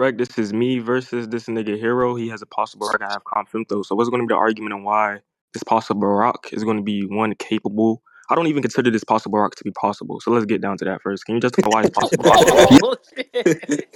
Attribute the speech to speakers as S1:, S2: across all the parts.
S1: Correct. This is me versus this nigga Hero. He has a possible rock. I have Confimto. So what's going to be the argument on why this possible rock is going to be one capable? I don't even consider this possible rock to be possible. So let's get down to that first. Can you justify why it's possible rock?
S2: Oh shit.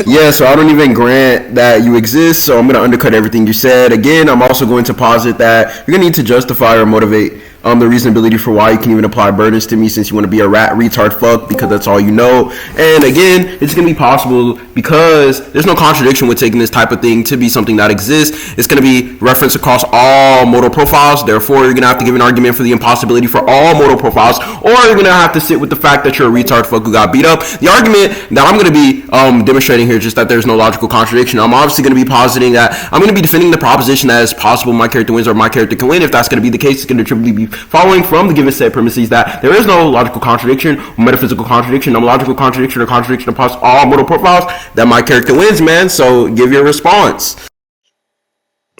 S3: Yeah, so I don't even grant that you exist, so I'm going to undercut everything you said. Again, I'm also going to posit that you're going to need to justify or motivate the reasonability for why you can even apply burdens to me, since you want to be a rat retard fuck because that's all you know. And again, it's going to be possible because there's no contradiction with taking this type of thing to be something that exists. It's going to be referenced across all modal profiles. Therefore, you're going to have to give an argument for the impossibility for all modal profiles, or you're going to have to sit with the fact that you're a retard fuck who got beat up. The argument that I'm going to be demonstrating here is just that there's no logical contradiction. I'm obviously going to be positing that I'm going to be defending the proposition that it's possible my character wins or my character can win. If that's going to be the case, it's going to triply be following from the given set premises that there is no logical contradiction, metaphysical contradiction, logical contradiction, or contradiction across all modal profiles, that my character wins, man. So give your response.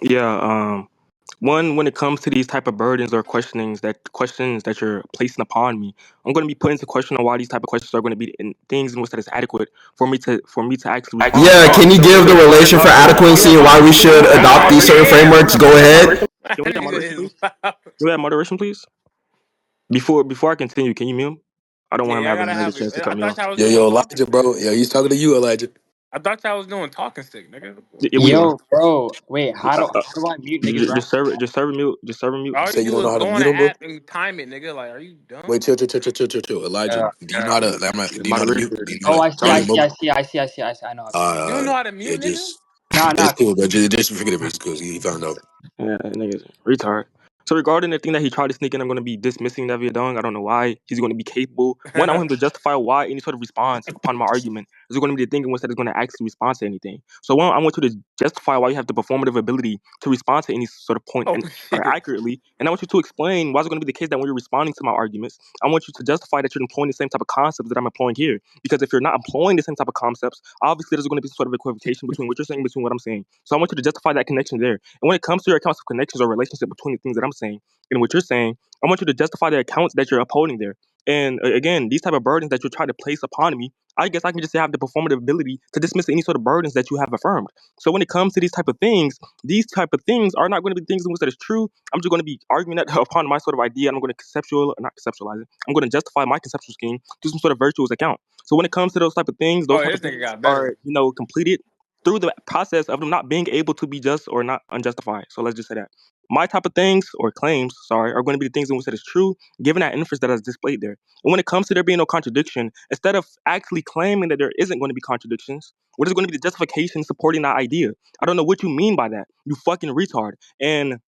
S1: Yeah. One, when it comes to these type of burdens or questions that you're placing upon me, I'm going to be putting into question on why these type of questions are going to be in things in which that is adequate for me to actually respond.
S3: Yeah, can you give the relation for adequacy and why we should adopt these certain frameworks? Go ahead.
S1: Can we have moderation, please? Can we have moderation, please? Before I continue, can you mute him? I don't want him having another chance to cut me off.
S4: Yo, Elijah, bro. Yo, he's talking to you, Elijah.
S2: I thought y'all was doing talking stick, nigga.
S1: Yeah, we are.
S5: Yo, bro, wait, how do I mute niggas?
S1: Just serve it mute. Just serve it mute.
S2: All
S4: Say
S2: you
S4: you
S2: do
S4: don't know
S2: is
S4: how to
S2: go on
S4: mute
S2: an
S4: him, bro?
S2: app and time it, nigga. Like, are you dumb?
S4: Wait, chill. Elijah, do you know how to? Do you know how to mute?
S1: Moderation.
S4: Do you know
S5: Oh,
S4: how
S5: I
S4: to
S5: see. I know.
S2: You don't know how to mute,
S4: yeah,
S2: nigga?
S5: Nah,
S4: it's cool, but just forget it. It's cool. He found out.
S1: Yeah, niggas retard. So regarding the thing that he tried to sneak in, I'm going to be dismissing Nevia Dung. I don't know why he's going to be capable. One, I want him to justify why any sort of response upon my argument is going to be the thing in which that is going to actually respond to anything. So one, I want you to justify why you have the performative ability to respond to any sort of point
S2: Oh
S1: and
S2: shit.
S1: accurately. And I want you to explain why it's going to be the case that when you're responding to my arguments, I want you to justify that you're employing the same type of concepts that I'm employing here. Because if you're not employing the same type of concepts, obviously there's going to be some sort of equivocation between what you're saying and between what I'm saying. So I want you to justify that connection there. And when it comes to your accounts of connections or relationship between the things that I'm saying and what you're saying, I want you to justify the accounts that you're upholding there. And again, these type of burdens that you're trying to place upon me, I guess I can just say I have the performative ability to dismiss any sort of burdens that you have affirmed. So when it comes to these type of things are not going to be things in which that is true. I'm just going to be arguing that upon my sort of idea, and I'm going to not conceptualize it. I'm going to justify my conceptual scheme to some sort of virtuous account. So when it comes to those type of things, those
S2: Oh,
S1: type
S2: this
S1: of
S2: nigga
S1: things
S2: got better.
S1: are completed through the process of them not being able to be just or not unjustified. So let's just say that my type of things or claims, are going to be the things in which that is true, given that inference that is displayed there. And when it comes to there being no contradiction, instead of actually claiming that there isn't going to be contradictions, what is going to be the justification supporting that idea? I don't know what you mean by that. You fucking retard. And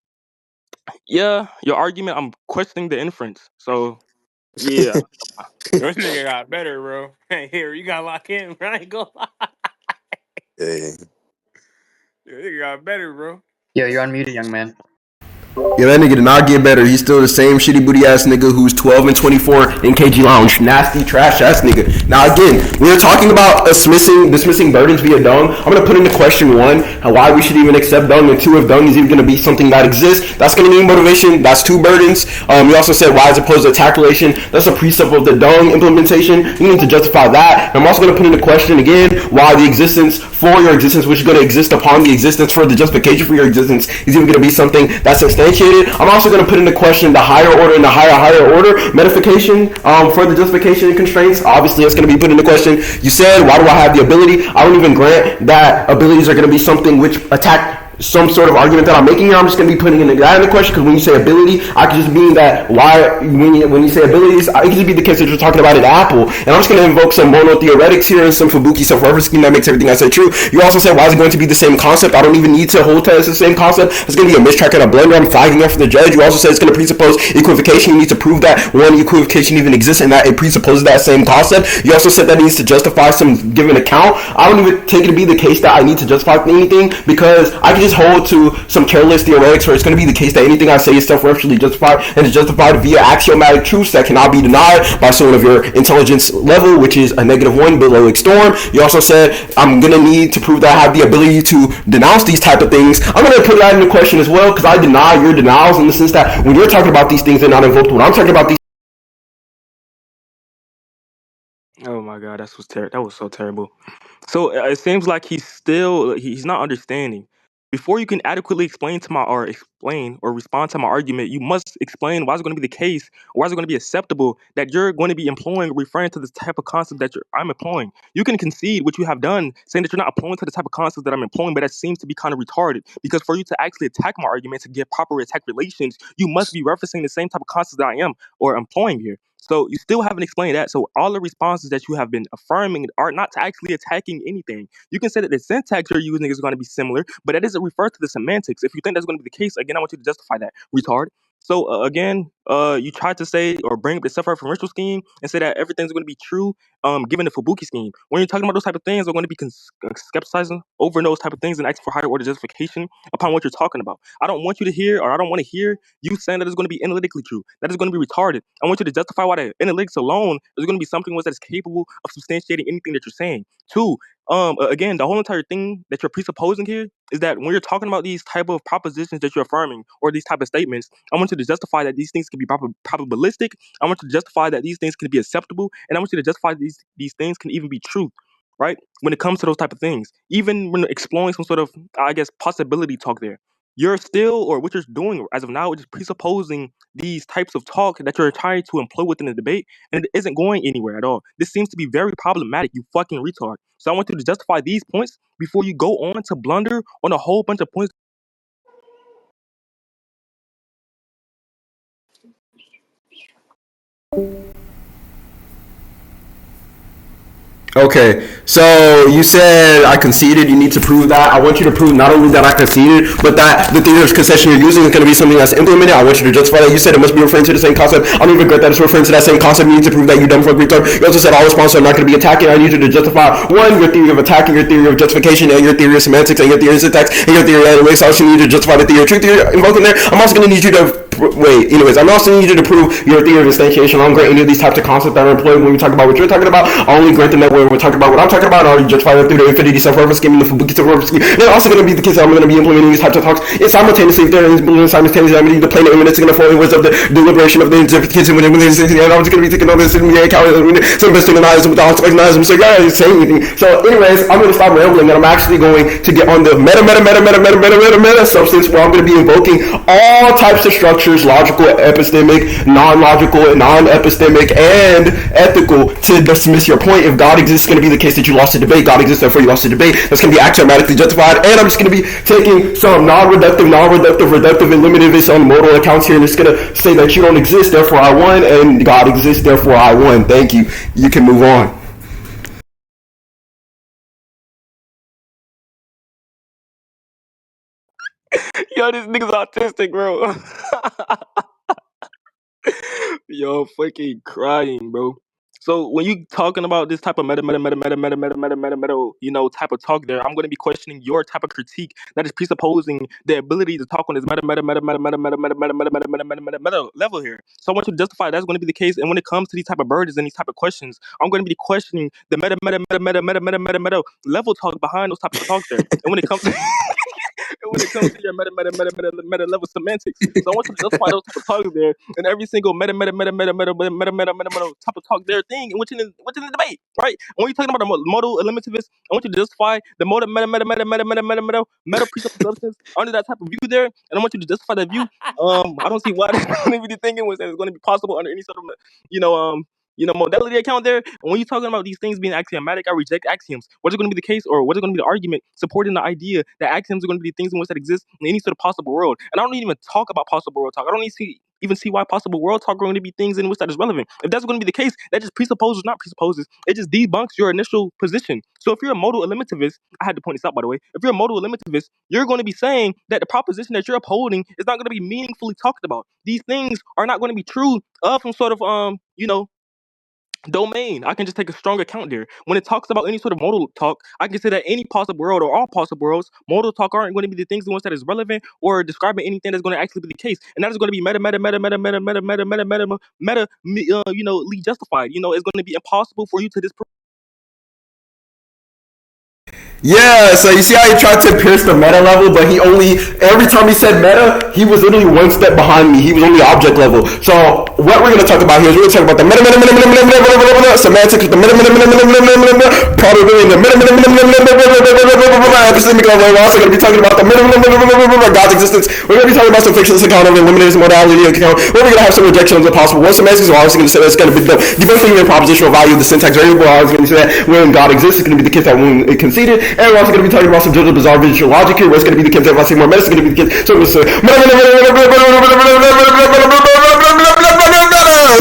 S1: yeah, your argument, I'm questioning the inference. So yeah.
S2: This nigga got better, bro. Hey, here, you gotta lock in, bro. I ain't gonna lie.
S4: Yeah.
S2: This nigga got better, bro.
S5: Yo, you're unmuted, young man.
S3: Yeah, that nigga did not get better. He's still the same shitty booty ass nigga who's 12 and 24 in KG Lounge. Nasty, trash ass nigga. Now again, we were talking about dismissing burdens via dung. I'm gonna put into question one, why we should even accept dung, and two, if dung is even gonna be something that exists. That's gonna mean motivation. That's two burdens. We also said why as opposed to attack relation. That's a precept of the dung implementation. You need to justify that. And I'm also gonna put into question again why the existence for your existence, which is gonna exist upon the existence for the justification for your existence, is even gonna be something that's substantiated. I'm also going to put into question the higher order and the higher order metification for the justification and constraints. Obviously, it's going to be put into question. You said, why do I have the ability? I don't even grant that abilities are going to be something which attack some sort of argument that I'm making here. I'm just going to be putting that into question, because when you say ability, I could just mean that when you say abilities, it could just be the case that you're talking about an apple. And I'm just going to invoke some monotheoretics here and some Fubuki self-reference scheme that makes everything I say true. You also said, why is it going to be the same concept? I don't even need to hold to the same concept. It's going to be a mistrack and a blender. I'm flagging up for the judge. You also said it's going to presuppose equivocation. You need to prove that one equivocation even exists and that it presupposes that same concept. You also said that it needs to justify some given account. I don't even take it to be the case that I need to justify anything, because I can just hold to some careless theoretics where it's going to be the case that anything I say is self-referentially justified and is justified via axiomatic truths that cannot be denied by someone of your intelligence level, which is a -1 below storm. You also said I'm going to need to prove that I have the ability to denounce these type of things. I'm going to put that into question as well, because I deny your denials in the sense that when you're talking about these things, they're not invoked. When I'm talking about these
S1: Oh my god, that was so terrible. So it seems like he's not understanding. Before you can adequately explain or respond to my argument, you must explain why is it going to be the case, or why is it going to be acceptable that you're going to be employing or referring to this type of concept that I'm employing. You can concede what you have done, saying that you're not employing to the type of concept that I'm employing, but that seems to be kind of retarded. Because for you to actually attack my argument to get proper attack relations, you must be referencing the same type of concept that I am or employing here. So you still haven't explained that. So all the responses that you have been affirming are not actually attacking anything. You can say that the syntax you're using is going to be similar, but that doesn't refer to the semantics. If you think that's going to be the case, again, I want you to justify that, retard. So again, you tried to say or bring up the self-referential scheme and say that everything's going to be true, given the Fubuki scheme. When you're talking about those type of things, we're going to be skepticizing over those type of things and asking for higher order justification upon what you're talking about. I don't want you to hear, or I don't want to hear you saying that it's going to be analytically true. That is going to be retarded. I want you to justify why the analytics alone is going to be something that is capable of substantiating anything that you're saying. Two, again, the whole entire thing that you're presupposing here is that when you're talking about these type of propositions that you're affirming or these type of statements, I want you to justify that these things can be probabilistic. I want you to justify that these things can be acceptable, and I want you to justify these things can even be true. Right? When it comes to those type of things, even when exploring some sort of, I guess, possibility talk there, you're still, or what you're doing as of now, is just presupposing these types of talk that you're trying to employ within the debate, and it isn't going anywhere at all. This seems to be very problematic, you fucking retard. So I want you to justify these points before you go on to blunder on a whole bunch of points.
S3: Okay, so you said I conceded. You need to prove that. I want you to prove not only that I conceded, but that the theory of concession you're using is going to be something that's implemented. I want you to justify that. You said it must be referring to the same concept. I don't even regret that it's referring to that same concept. You need to prove that you dumb fuck retard. You also said all responses are not going to be attacking. I need you to justify one, your theory of attacking, your theory of justification, and your theory of semantics, and your theory of syntax, and your theory of analytics. I also need you to justify the theory of truth theory involved in there. I'm also going to need you to wait. Anyways, I'm also need you to prove your theory of instantiation. I don't grant any of these types of concepts that are employed when we talk about what you're talking about. I only grant them that when we're talking about what I'm talking about. I already justify that through the infinity self-reference scheme and the Fubuki self-reference scheme. And it's also going to be the case that I'm going to be implementing these types of talks and simultaneously. If there is simultaneously, I'm going to need the plane of imminence going to fall in of the deliberation of the interpretation. And I'm just going to be taking all this in the calculating some investing without recognizing. So yeah, I saying anything. So anyways, I'm going to stop rambling and I'm actually going to get on the meta substance where I'm going to be invoking all types of structures, logical, epistemic, non-logical, non-epistemic, and ethical to dismiss your point. If God exists, it's going to be the case that you lost the debate. God exists, therefore you lost the debate. That's going to be axiomatically justified. And I'm just going to be taking some non-reductive, reductive, and limitivist on modal accounts here, and it's going to say that you don't exist, therefore I won, and God exists, therefore I won. Thank you. You can move on.
S1: Yo, this nigga's autistic, bro. Yo, fucking crying, bro. So when you talking about this type of type of talk there, I'm gonna be questioning your type of critique that is presupposing the ability to talk on this level here. So I want you to justify that's gonna be the case. And when it comes to these type of burdens and these type of questions, I'm gonna be questioning the level talk behind those types of talks there. And when it comes to and when it comes to your level semantics. So I want you to justify those type of talks there and every single type of talk there thing and which in the debate, right? And when you're talking about the modal eliminativist, I want you to justify the modal meta presuppose substance under that type of view there, and I want you to justify that view. I don't see why they're going to be thinking was that it's going to be possible under any sort of you know um modality account there. And when you're talking about these things being axiomatic, I reject axioms. What is going to be the case, or what is going to be the argument supporting the idea that axioms are going to be things in which that exist in any sort of possible world? And I don't even talk about possible world talk. I don't even see why possible world talk are going to be things in which that is relevant. If that's going to be the case, that just presupposes, not presupposes, it just debunks your initial position. So if you're a modal eliminativist, I had to point this out by the way. If you're a modal eliminativist, you're going to be saying that the proposition that you're upholding is not going to be meaningfully talked about. These things are not going to be true of some sort of domain. I can just take a strong account there. When it talks about any sort of modal talk, I can say that any possible world or all possible worlds, modal talk aren't going to be the things in which that is relevant or describing anything that's going to actually be the case. And that is going to be justified. It's going to be impossible for you to disprove.
S3: Yeah, so you see how he tried to pierce the meta level, but he only, every time he said meta, he was literally one step behind me. He was only object level. So what we're going to talk about here is we're going to talk about the meta semantics, the meta probability, the meta epistemic level. We're also going to be talking about the God's existence. We're going to be talking about some fictionless account of elimination modality account. We're going to have some rejections of possible. One semantics is obviously going to say that's going to be the debunking the propositional value of the syntax variable. I was going to say that when God exists, it's going to be the case that when it conceded. And we're also going to be talking about some bizarre visual logic here, where it's going to be the case that if I say more meta, it's going to be the case. So it's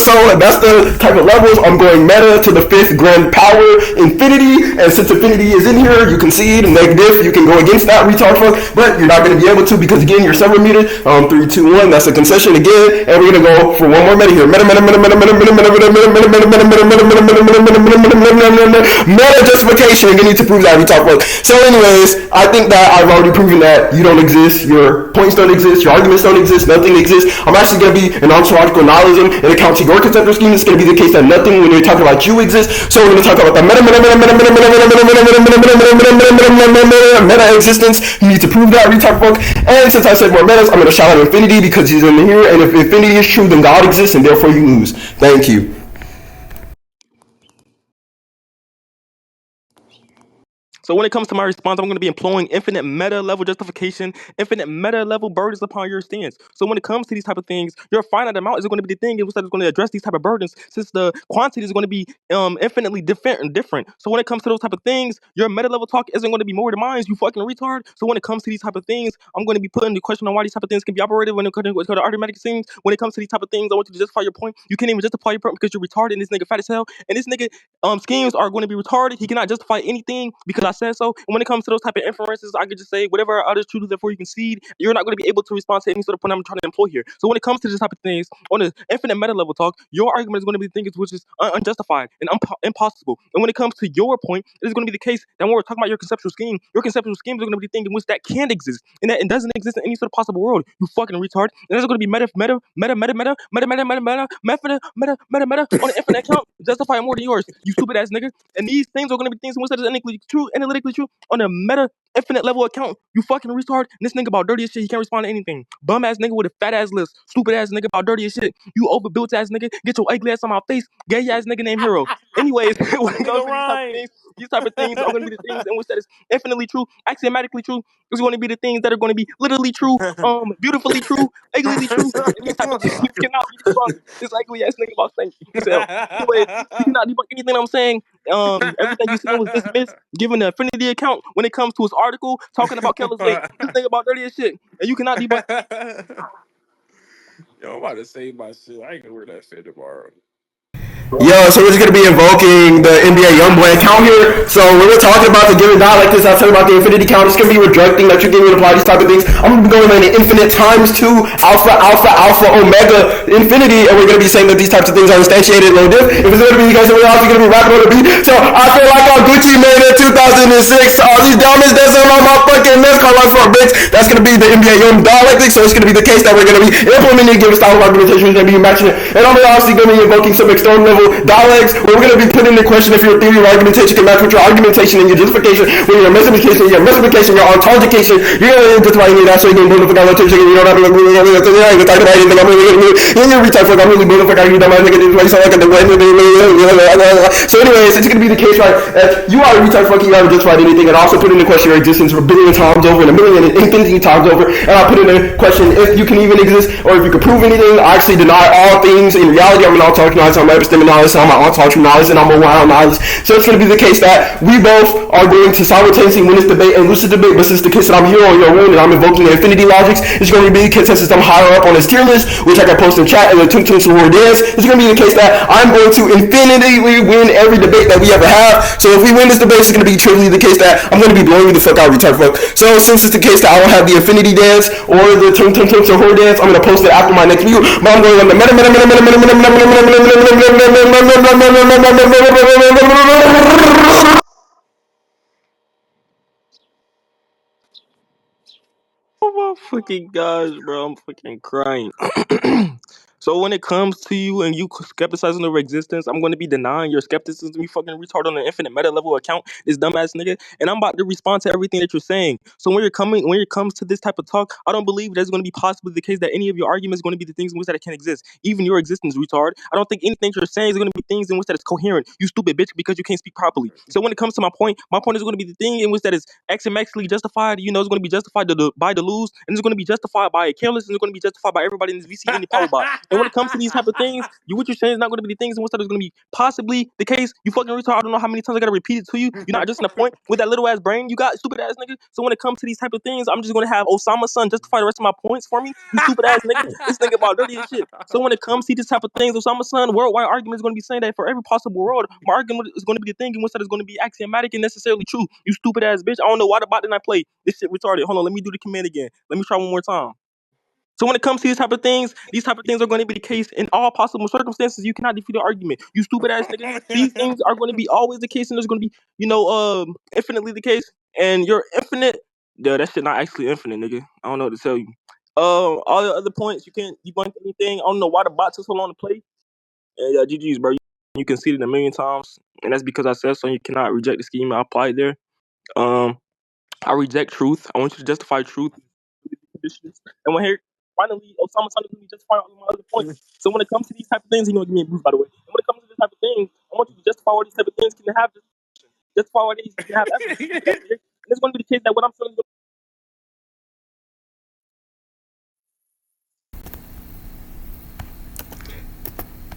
S3: so that's the type of levels. I'm going meta to the fifth grand power, infinity, and since infinity is in here, you concede negative. You can go against that retard fuck, but you're not going to be able to because again, you're several muted. 3, 2, 1. That's a concession again, and we're going to go for one more meta here. Meta justification. You need to prove that retard fuck. So, anyways, I think that I've already proven that you don't exist. Your points don't exist. Your arguments don't exist. Nothing exists. I'm actually going to be an ontological nihilism and account to your conceptual scheme. It's going to be the case that nothing when you're talking about you exists. So we're going to talk about the meta existence. You need to prove that retard fuck. And since I said more metas, I'm going to shout out infinity because he's in here. And if infinity is true, then God exists, and therefore you lose. Thank you.
S1: So when it comes to my response, I'm going to be employing infinite meta level justification, infinite meta level burdens upon your stance. So when it comes to these type of things, your finite amount is going to be the thing that's going to address these type of burdens, since the quantity is going to be infinitely different. So when it comes to those type of things, your meta level talk isn't going to be more than mine, you fucking retard. So when it comes to these type of things, I'm going to be putting the question on why these type of things can be operated when it comes to automatic things. When it comes to these type of things, I want you to justify your point. You can't even justify your point because you're retarded and this nigga fat as hell. And this nigga schemes are going to be retarded. He cannot justify anything because I said so. And when it comes to those type of inferences, I could just say whatever others choose, therefore you concede. You're not going to be able to respond to any sort of point I'm trying to employ here. So when it comes to this type of things, on the infinite meta level talk, your argument is going to be things which is unjustified and impossible. And when it comes to your point, it is going to be the case that when we're talking about your conceptual schemes are going to be things in which that can exist and that it doesn't exist in any sort of possible world. You fucking retard. And there's going to be meta on an infinite account, justify more than yours. You stupid ass nigga. And these things are going to be things in which that is analytically true on a meta infinite level account. You fucking retard. And this nigga about dirty as shit, he can't respond to anything. Bum ass nigga with a fat ass list. Stupid ass nigga about dirty as shit. You overbuilt ass nigga. Get your ugly ass on my face. Gay ass nigga named Hero. Anyways, when it comes to these type of things are going to be the things in which that is infinitely true, axiomatically true. It's going to be the things that are going to be literally true, beautifully true, uglily true, and these type of things cannot be debunked. This ugly ass nigga about saying himself. Anyways, you cannot debunk anything I'm saying. Everything you said was dismissed, given the affinity account when it comes to his article talking about Keller's Lake. This nigga about dirty as shit, and you cannot debunk.
S2: Yo, I'm about to save my shit. I ain't gonna wear that shit tomorrow.
S3: Yo, so we're just gonna be invoking the NBA Youngboy account here. So when we're talking about the given God like this, I'm talking about the infinity count. It's gonna be rejecting that you're giving to apply these type of things. I'm gonna be going in infinite times 2, alpha, alpha, alpha, omega, infinity, and we're gonna be saying that these types of things are instantiated low diff. If it's gonna be you guys, we're also gonna be rapping on the beat. So I feel like I'm Gucci Mane in 2006. All these diamonds that's on my fucking NASCAR life for a bitch. That's gonna be the NBA Young dialectic. So it's gonna be the case that we're gonna be implementing given style of argumentation. We're gonna be matching it, and I'm obviously gonna be invoking some external level dialects. Where we're going to be putting into question if your theory of argumentation can match with your argumentation and your justification, when your mystification, your ontologication, you're going to justify any of that, so you're going to build a fuck out you don't have to talk about anything. I'm really retard fuck. I'm really building fuck out you dumb ass nigga. This sound like a so anyways, it's going to be the case, right? If you are a retard fuck, you haven't justified anything, and also put into question your existence a billion times over and a million and infinity times over, and I put into question if you can even exist or if you can prove anything. I actually deny all things. In reality, I'm an ontological nihilist, I'm an epistemic nihilist, I'm an ontological nihilist, and I'm a wild nihilist. So it's going to be the case that we both are going to simultaneously win this debate and lose the debate, but since the case that I'm here on your own and I'm invoking the infinity logics, it's going to be the consensus I'm higher up on his tier list, which I can post in chat and the Tung Sahur dance. It's going to be the case that I'm going to infinitely win every debate that we ever have. So if we win this debate, it's going to be truly the case that I'm going to be blowing you the fuck out, retard fuck. So since it's the case that I don't have the infinity dance or the Tung Sahur dance, I'm going to post it after my next video, but I'm going on the
S1: Oh my fucking gosh, bro, I'm fucking crying. So when it comes to you and you skepticizing over existence, I'm going to be denying your skepticism. You fucking retard on an infinite meta level account, this dumbass nigga, and I'm about to respond to everything that you're saying. So when it comes to this type of talk, I don't believe there's going to be possibly the case that any of your arguments is going to be the things in which that it can exist. Even your existence, retard. I don't think anything you're saying is going to be things in which that is coherent. You stupid bitch, because you can't speak properly. So when it comes to my point is going to be the thing in which that is axiomatically justified. You know, it's going to be justified by the lose, and it's going to be justified by a careless, and it's going to be justified by everybody in this VC in the power bot. And when it comes to these type of things, what you're saying is not going to be the things in which that is going to be possibly the case. You fucking retard. I don't know how many times I got to repeat it to you. You're not addressing the point with that little ass brain you got, stupid ass nigga. So when it comes to these type of things, I'm just going to have Osama's son justify the rest of my points for me. You stupid ass nigga. This nigga about dirty as shit. So when it comes to these type of things, Osama's son worldwide argument is going to be saying that for every possible world, my argument is going to be the thing in which that is going to be axiomatic and necessarily true. You stupid ass bitch. I don't know why the bot didn't I play. This shit retarded. Hold on, let me do the command again. Let me try one more time. So when it comes to these type of things are going to be the case in all possible circumstances. You cannot defeat the argument. You stupid ass nigga. These things are going to be always the case, and there's going to be, infinitely the case. And you're infinite. Yeah, that shit not actually infinite, nigga. I don't know what to tell you. All the other points you can't debunk anything. I don't know why the bot took so long to play. And yeah, GG's, bro. You conceded a million times, and that's because I said so. You cannot reject the scheme I applied there. Um, I reject truth. I want you to justify truth. And when here finally Osama Sani let me justify all of my other points. So when it comes to these type of things, give me a boost by the way. And when it comes to this type of things, I want you to justify all these type of things can have justify all these can have evidence. And it's going to be the case that what I'm saying is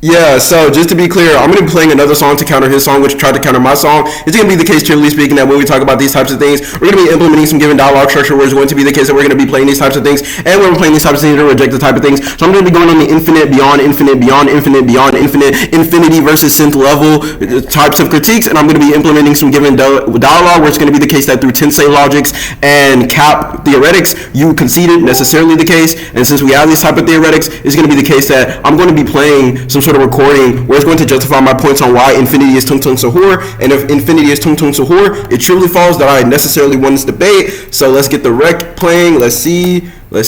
S3: Yeah, so just to be clear, I'm going to be playing another song to counter his song, which tried to counter my song. It's going to be the case, generally speaking, that when we talk about these types of things, we're going to be implementing some given dialogue structure where it's going to be the case that we're going to be playing these types of things, and when we're playing these types of things, we're going to reject the type of things. So I'm going to be going on the infinite, beyond infinite, beyond infinite, beyond infinite, infinity versus synth level types of critiques, and I'm going to be implementing some given dialogue where it's going to be the case that through tensei logics and cap theoretics, you conceded necessarily the case, and since we have these type of theoretics, it's going to be the case that I'm going to be playing some sort of recording where it's going to justify my points on why infinity is Tung Sahur, and if infinity is Tung Sahur, it truly follows that I necessarily won this debate. So let's get the rec playing. Let's see. I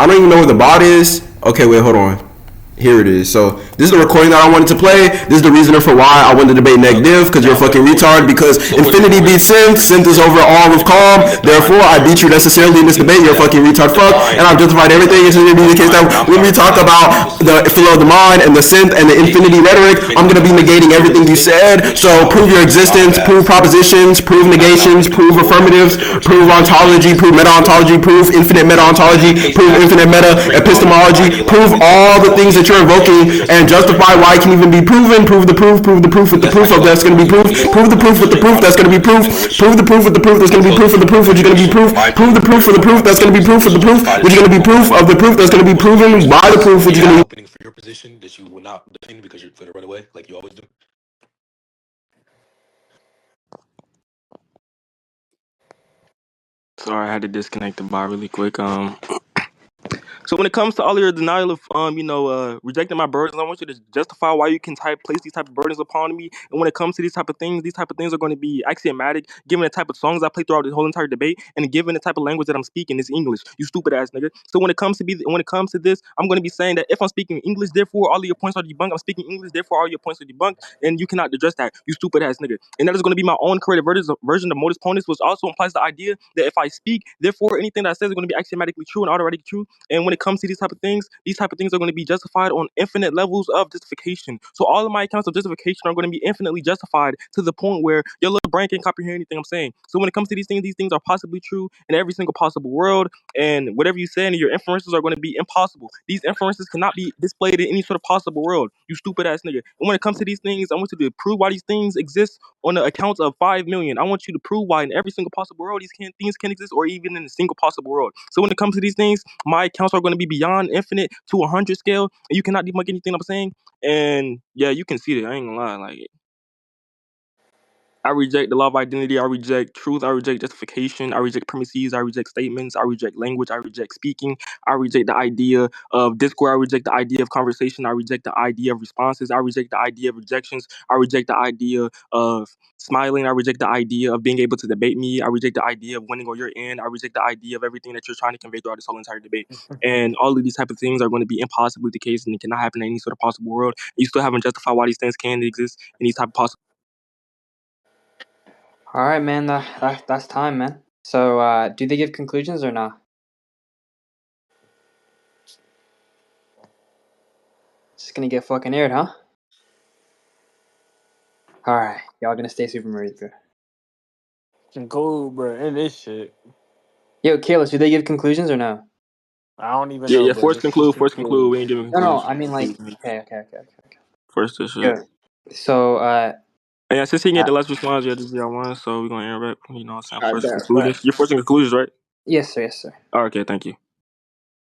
S3: don't even know where the bot is. Okay, wait, hold on. Here it is. So this is the recording that I wanted to play. This is the reasoner for why I wanted to debate negative, because you're a fucking retard, because infinity beats synth is over all with calm, therefore I beat you necessarily in this debate, you're a fucking retard fuck, and I've justified everything. It's going to be the case that when we talk about the flow of the mind and the synth and the infinity rhetoric, I'm going to be negating everything you said. So prove your existence, prove propositions, prove negations, prove affirmatives, prove ontology, prove meta-ontology, prove infinite meta-ontology, prove infinite meta-epistemology, prove all the things that you're invoking, and justify why it can even be proven. Prove the proof with the proof of that's going to be proof. Prove the proof with the proof that's going to be proof. Prove the proof with the proof that's going to be proof of the proof which is going to be proof. Prove the proof for the proof that's going to be proof of the proof which is going to be proof of the proof that's going to be proven by the proof which is going to be
S4: opening for your position that you will not defend because you're going to run away like you always do.
S1: sorry, I had to disconnect the bar really quick. So when it comes to all your denial of rejecting my burdens, I want you to justify why you can place these type of burdens upon me. And when it comes to these type of things are going to be axiomatic, given the type of songs I play throughout this whole entire debate, and given the type of language that I'm speaking is English. You stupid ass nigga. So when it comes to this, I'm going to be saying that if I'm speaking English, therefore all of your points are debunked. I'm speaking English, therefore all your points are debunked, and you cannot address that. You stupid ass nigga. And that is going to be my own creative version of modus ponens, which also implies the idea that if I speak, therefore anything that I say is going to be axiomatically true and already true. And when it comes to these type of things are going to be justified on infinite levels of justification. So all of my accounts of justification are going to be infinitely justified to the point where your little brain can't comprehend anything I'm saying. So when it comes to these things are possibly true in every single possible world, and whatever you say and your inferences are going to be impossible. These inferences cannot be displayed in any sort of possible world. You stupid ass nigga. And when it comes to these things, I want you to prove why these things exist on the accounts of 5 million. I want you to prove why in every single possible world things can exist, or even in a single possible world. So when it comes to these things, my accounts are going to be beyond infinite to 100 scale, and you cannot debunk anything I'm saying. And yeah, you can see it. I ain't gonna lie. Like, I reject the law of identity. I reject truth. I reject justification. I reject premises. I reject statements. I reject language. I reject speaking. I reject the idea of discord. I reject the idea of conversation. I reject the idea of responses. I reject the idea of rejections. I reject the idea of smiling. I reject the idea of being able to debate me. I reject the idea of winning or you're in. I reject the idea of everything that you're trying to convey throughout this whole entire debate. And all of these type of things are going to be impossibly the case, and it cannot happen in any sort of possible world. You still haven't justified why these things can exist in these type of possible.
S5: All right, man. That's time, man. So, do they give conclusions or not? It's gonna get fucking aired, huh? All right, y'all gonna stay super married, bro.
S2: Cool, bro. And this shit.
S5: Yo, Kayla, do they give conclusions or no?
S2: I don't even
S1: Yeah,
S2: know,
S1: yeah.
S2: bro.
S1: Force
S2: Just
S1: conclude. Force
S2: conclude.
S1: conclude. We ain't giving
S5: No.
S1: conclusions.
S5: I mean, like, okay.
S1: First this shit.
S5: Yeah. So,
S1: And yeah, since he can get the last response, yeah, this is y'all one, so we're gonna interact. You know what I'm saying?
S5: I
S1: First
S5: bet.
S1: conclusions. You're forcing conclusions, right?
S5: Yes, sir.
S1: Oh, okay, thank you.